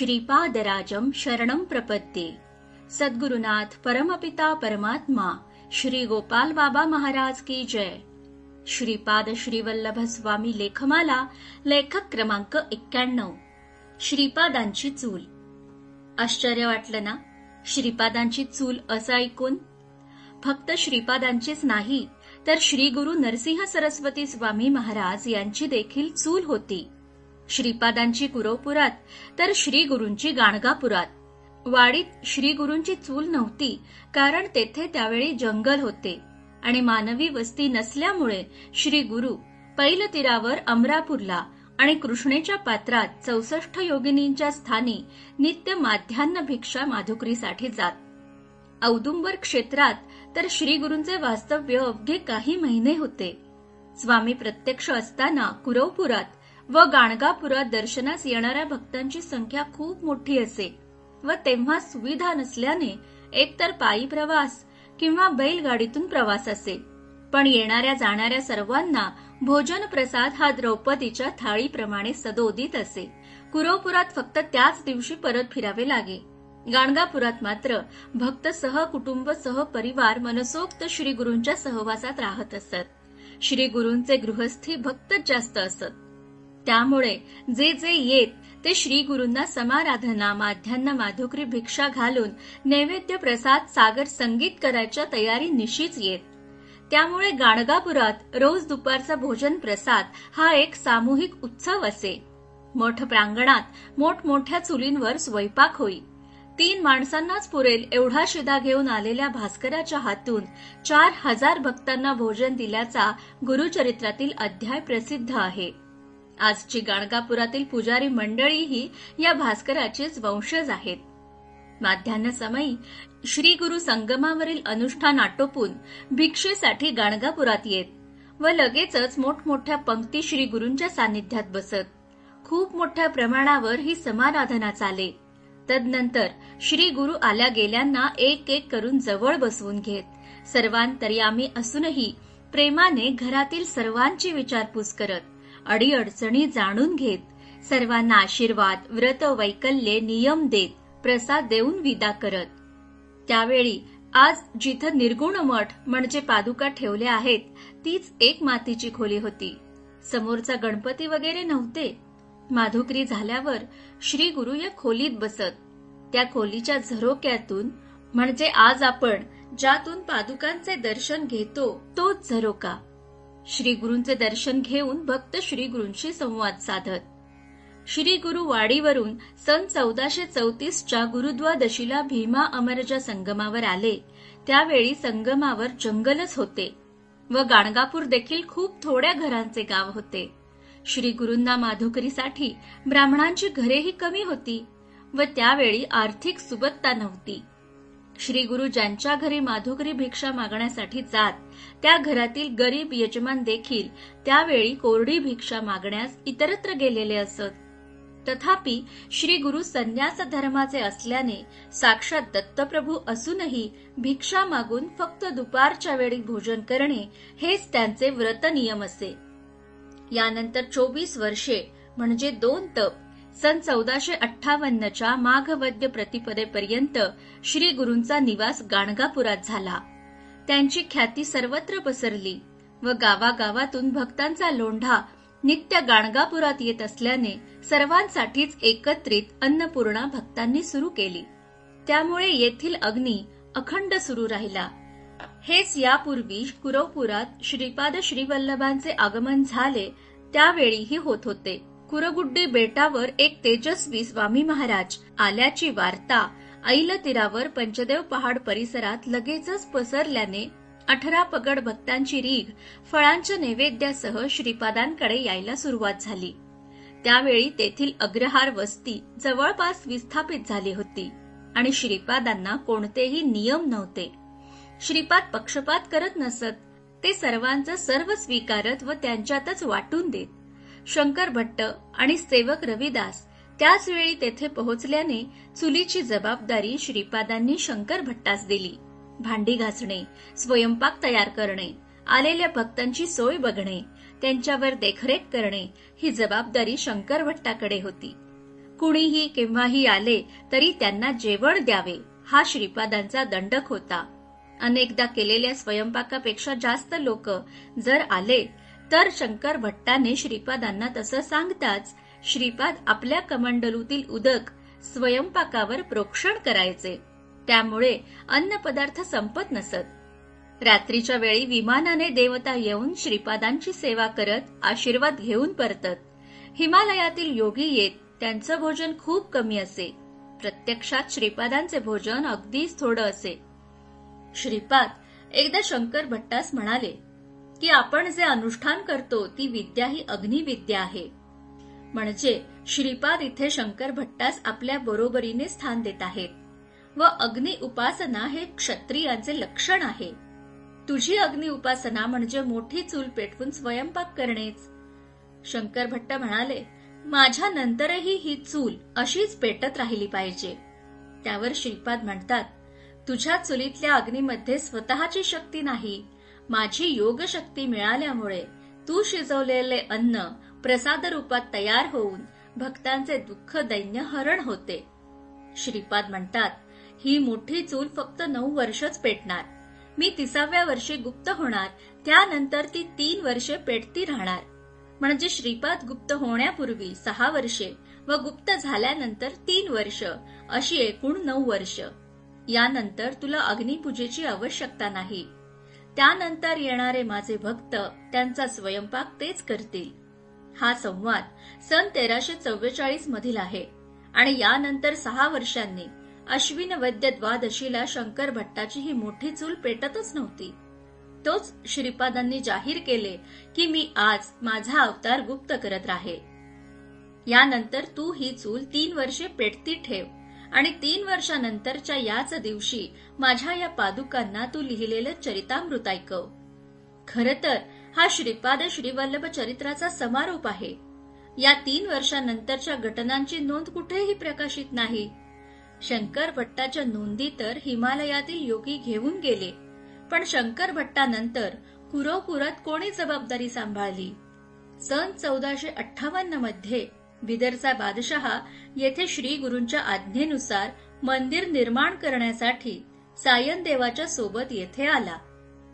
श्रीपादराजं शरणं प्रपद्ये। सद्गुरुनाथ परमपिता परमात्मा श्री गोपाल बाबा महाराज की जय। श्रीपाद श्रीवल्लभ स्वामी लेखमाला, लेखक क्रमांक 91। श्रीपादांची चूल। आश्चर्य वाटलं ना श्रीपादांची चूल असं ऐकून? फक्त श्रीपादांचीच नाही तर श्री गुरु नरसिंह सरस्वती स्वामी महाराज यांची देखील चूल होती। श्रीपादांची कुरवपुरात तर श्री गुरूंची गाणगापुरात। वाडीत श्री गुरूंची चूल नव्हती, कारण तेथे त्यावेळी जंगल होते आणि मानवी वस्ती नसल्यामुळे श्री गुरु पैलतीरावर अमरापूरला आणि कृष्णेच्या पात्रात 64 योगिनींच्या स्थानी नित्य माध्यान्ह भिक्षा माधुकरीसाठी जात। औदुंबर क्षेत्रात तर श्री गुरूंचे वास्तव्य अवघे काही महिने होते। स्वामी प्रत्यक्ष असताना कुरवपुरात व गाणगापुरात दर्शनास येणाऱ्या भक्तांची संख्या खूप मोठी असे व तेव्हा सुविधा नसल्याने एकतर पायी प्रवास किंवा बैलगाडीतून प्रवास असे, पण येणाऱ्या जाणाऱ्या सर्वांना भोजन प्रसाद हा द्रौपदीच्या थाळीप्रमाणे सदोदित असे। कुरवपुरात फक्त त्याच दिवशी परत फिरावे लागे। गाणगापुरात मात्र भक्त कुटुंब परिवार मनसोक्त श्री गुरूंच्या सहवासात राहत असत। श्री गुरूंचे गृहस्थी भक्तच जास्त असत, त्यामुळे जे जे येत ते श्री गुरूंना समाराधना माध्यान्ह माधुकरी भिक्षा घालून नैवेद्य प्रसाद सागर संगीत करायच्या तयारी निशीच येत। त्यामुळे गाणगापुरात रोज दुपारचा भोजन प्रसाद हा एक सामूहिक उत्सव असे। मठ प्रांगणात मोठमोठ्या चुलींवर स्वयंपाक होई। 3 माणसांनाच पुरेल एवढा शिदा घेऊन आलेल्या भास्कराच्या हातून 4000 भक्तांना भोजन दिल्याचा गुरुचरित्रातील अध्याय प्रसिद्ध आहे। आजची गाणगापुरातील पुजारी मंडळीही या भास्कराचेच वंशज आहेत। माध्यान्ह समयी श्री गुरु संगमावरील अनुष्ठान आटोपून भिक्षेसाठी गाणगापुरात येत व लगेचच मोठमोठ्या पंक्ती श्री गुरूंच्या सानिध्यात बसत। खूप मोठ्या प्रमाणावर ही समाराधना चाले। तदनंतर श्री गुरु आल्या गेल्यांना एक एक करून जवळ बसवून घेत सर्वांतर्यामी असूनही प्रेमाने घरातील सर्वांची विचारपूस करत अडीअडचणी जाणून घेत सर्वांना आशीर्वाद व्रत वैकल्ये नियम देत प्रसाद देऊन विदा करत। त्यावेळी आज जिथं निर्गुण मठ म्हणजे पादुका ठेवल्या आहेत तीच एक मातीची खोली होती। समोरचा गणपती वगैरे नव्हते। माधुकरी झाल्यावर श्री गुरु या खोलीत बसत। त्या खोलीच्या झरोक्यातून म्हणजे आज आपण ज्यातून पादुकांचे दर्शन घेतो तोच झरोका। श्री गुरूंचे दर्शन घेऊन भक्त श्री गुरूंशी संवाद साधत। श्री गुरु वाडीवरून सन 1434च्या गुरुद्वादशीला भीमा अमरजा संगमावर आले। त्यावेळी संगमावर जंगलच होते व गाणगापूर देखील खूप थोड्या घरांचे गाव होते। श्री गुरूंना माधुकरीसाठी ब्राह्मणांची घरेही कमी होती व त्यावेळी आर्थिक सुबत्ता नव्हती। श्री गुरु ज्यांच्या घरी माधुकरी भिक्षा मागण्यासाठी जात त्या घरातील गरीब यजमान देखील त्यावेळी कोरडी भिक्षा मागण्यास इतरत्र गेलेले असत। तथापि श्री गुरु संन्यास धर्माचे असल्याने साक्षात दत्तप्रभू असूनही भिक्षा मागून फक्त दुपारच्या वेळी भोजन करणे हेच त्यांचे व्रत नियम असे। यानंतर 24 वर्षे म्हणजे 2 तप सन 1458च्या माघवद्य प्रतिपदेपर्यंत श्री गुरूंचा निवास गाणगापुरात झाला। त्यांची ख्याती सर्वत्र पसरली व गावागावातून भक्तांचा लोंढा नित्य गाणगापुरात येत असल्याने सर्वांसाठीच एकत्रित अन्नपूर्णा भक्तांनी सुरू केली। त्यामुळे येथील अग्नी अखंड सुरू राहिला। हेच यापूर्वी कुरवपुरात श्रीपाद श्रीवल्लभांचे आगमन झाले त्यावेळीही होत होते। कुरगुड्डी बेटावर एक तेजस्वी स्वामी महाराज आल्याची वार्ता ऐलतीरावर पंचदेव पहाड परिसरात लगेचच पसरल्याने 18 पगड भक्तांची रीघ फळांच्या नैवेद्यासह श्रीपादांकडे यायला सुरुवात झाली। त्यावेळी तेथील अग्रहार वस्ती जवळपास विस्थापित झाली होती आणि श्रीपादांना कोणतेही नियम नव्हते। श्रीपाद पक्षपात करत नसत, ते सर्वांचं सर्व स्वीकारत व त्यांच्यातच वाटून देत। शंकर भट्ट आणि सेवक रविदास त्याच वेळी तेथे पोहोचल्याने चुलीची जबाबदारी श्रीपादांनी शंकर भट्टास दिली। भांडी घासणे, स्वयंपाक तयार करणे, आलेल्या भक्तांची सोय बघणे, त्यांच्यावर देखरेख करणे ही जबाबदारी शंकर भट्टाकडे होती। कुणीही केव्हाही आले तरी त्यांना जेवण द्यावे हा श्रीपादांचा दंडक होता. अनेकदा केलेल्या स्वयंपाकापेक्षा जास्त लोक जर आले तर शंकर भट्टाने श्रीपादांना तसं सांगताच श्रीपाद आपल्या कमंडलूतील उदक स्वयंपाकावर प्रोक्षण करायचे. त्यामुळे अन्नपदार्थ संपत नसत. रात्रीच्या वेळी विमानाने देवता येऊन श्रीपादांची सेवा करत आशीर्वाद घेऊन परतत. हिमालयातील योगी येत त्यांचं भोजन खूप कमी असे. प्रत्यक्षात श्रीपादांचे भोजन अगदीच थोडं असे. श्रीपाद एकदा शंकर भट्टास म्हणाले की आपण जे अनुष्ठान करतो ती विद्या ही अग्निविद्या आहे. म्हणजे श्रीपाद इथे शंकर भट्टास आपल्या बरोबरीने स्थान देत आहेत व अग्नि उपासना हे क्षत्रियांचे लक्षण आहे. तुझी अग्नि उपासना म्हणजे मोठी चूल पेटवून स्वयंपाक करणेच. शंकर भट्ट म्हणाले, माझ्या नंतरही ही चूल अशीच पेटत राहिली पाहिजे. त्यावर श्रीपाद म्हणतात, तुझ्या चुलीतल्या अग्नीमध्ये स्वतःची शक्ती नाही, माझी योग शक्ती मिळाल्यामुळे तू शिजवलेले अन्न प्रसाद रूपात तयार होऊन भक्तांचे दुःख दैन्य हरण होते. श्रीपाद म्हणतात, ही मोठी चूल फक्त 9 वर्षच पेटणार. मी 30व्या वर्षी गुप्त होणार, त्यानंतर ती 3 वर्षे पेटती राहणार. म्हणजे श्रीपाद गुप्त होण्यापूर्वी 6 वर्षे व गुप्त झाल्यानंतर 3 वर्ष अशी एकूण 9 वर्ष. यानंतर तुला अग्निपूजेची आवश्यकता नाही. त्यानंतर येणारे माझे भक्त त्यांचा स्वयंपाक तेच करतील. हा संवाद सन 1344 मधील आहे आणि यानंतर 6 वर्षांनी अश्विन वद्य द्वादशीला शंकर भट्टाची ही मोठी चूल पेटतच नव्हती. तोच श्रीपादांनी जाहीर केले की मी आज माझा अवतार गुप्त करत राहे. यानंतर तू ही चूल 3 वर्षे पेटती ठेव आणि 3 वर्षानंतरच्या याच दिवशी माझ्या या पादुकांना तू लिहिलेलं चरितामृत ऐकव. खरं तर हा श्रीपाद श्रीवल्लभ चरित्राचा समारोप आहे. या 3 वर्षानंतरच्या घटनांची नोंद कुठेही प्रकाशित नाही. शंकर भट्टाच्या नोंदी तर हिमालयातील योगी घेऊन गेले, पण शंकर भट्टानंतर कुरोपुरात कोणी जबाबदारी सांभाळली? सन 1458 मध्ये बिदरचा बादशहा येथे श्री गुरूंच्या आज्ञेनुसार मंदिर निर्माण करण्यासाठी सायन देवाच्या सोबत येथे आला.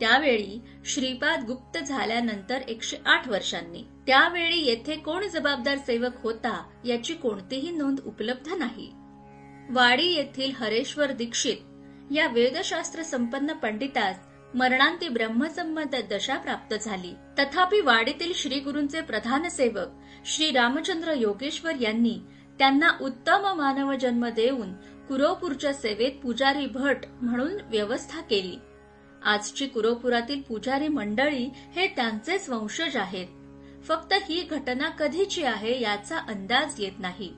त्यावेळी श्रीपाद गुप्त झाल्यानंतर 108 वर्षांनी. त्यावेळी येथे कोण जबाबदार सेवक होता याची कोणतीही नोंद उपलब्ध नाही. वाडी येथील हरेश्वर दीक्षित या वेदशास्त्र संपन्न पंडितास मरणांती ब्रह्मसंमत दशा प्राप्त झाली. तथापि वाडीतील श्री गुरूंचे प्रधान सेवक श्री रामचंद्र योगेश्वर यांनी त्यांना उत्तम मानव जन्म देऊन कुरोपूरच्या सेवेत पुजारी भट म्हणून व्यवस्था केली. आजची कुरोपुरातील पुजारी मंडळी हे त्यांचेच वंशज आहेत. फक्त ही घटना कधीची आहे याचा अंदाज येत नाही,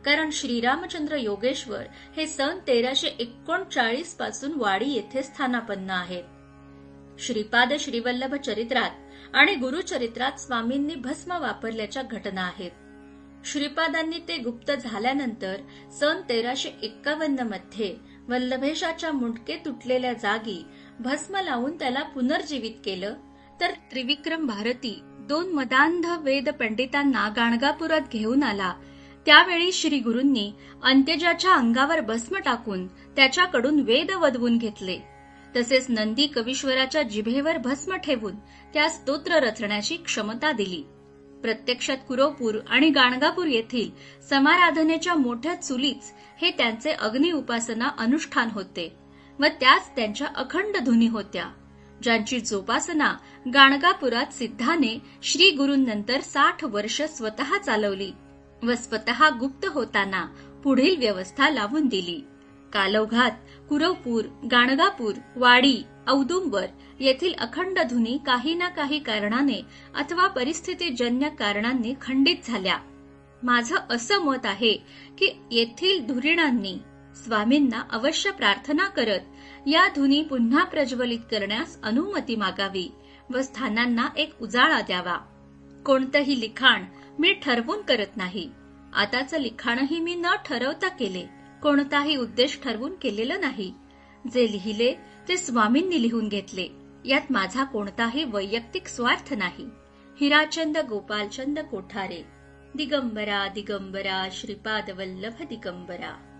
कारण श्रीरामचंद्र योगेश्वर हे सन 1339 पासून वाडी येथे स्थानापन्न आहेत. श्रीपाद श्रीवल्लभ चरित्रात आणि गुरुचरित्रात स्वामींनी भस्म वापरल्याच्या घटना आहेत. श्रीपादांनी ते गुप्त झाल्यानंतर सन 1351 मध्ये वल्लभेशाच्या मुंडके तुटलेल्या जागी भस्म लावून त्याला पुनर्जीवित केलं. तर त्रिविक्रम भारती 2 मदांध वेद पंडितांना गाणगापुरात घेऊन आला. त्यावेळी श्री गुरूंनी अंत्यजाच्या अंगावर भस्म टाकून त्याच्याकडून वेद वदवून घेतले. तसेच नंदी कवीश्वराच्या जिभेवर भस्म ठेवून त्या स्तोत्र रचण्याची क्षमता दिली. प्रत्यक्षात कुरोपूर आणि गाणगापूर येथील समाराधनेच्या मोठ्या चुलीच हे त्यांचे अग्नि उपासना अनुष्ठान होते व त्याच त्यांच्या अखंड धुनी होत्या, ज्यांची जोपासना गाणगापुरात सिद्धाने श्री गुरूंनंतर 60 वर्ष स्वतः चालवली व स्वतः गुप्त होताना पुढील व्यवस्था लावून दिली. कालौघात कुरोपूर, गाणगापूर, वाडी, औदुंबर येथील अखंड धुनी काही ना काही कारणाने अथवा परिस्थितीजन्य कारणांनी खंडित झाल्या. माझं असं मत आहे की येथील धुरीणांनी स्वामींना अवश्य प्रार्थना करत या धुनी पुन्हा प्रज्वलित करण्यास अनुमती मागावी व स्थानांना एक उजाळा द्यावा. कोणतंही लिखाण मी ठरवून करत नाही. आताचं लिखाणही मी न ठरवता केले, कोणताही उद्देश ठरवून केलेलं नाही. जे लिहिले ते स्वामींनी लिहून घेतले. यात माझा कोणताही वैयक्तिक स्वार्थ नाही. हिराचंद गोपालचंद कोठारे, दिगंबरा दिगंबरा श्रीपाद वल्लभ दिगंबरा.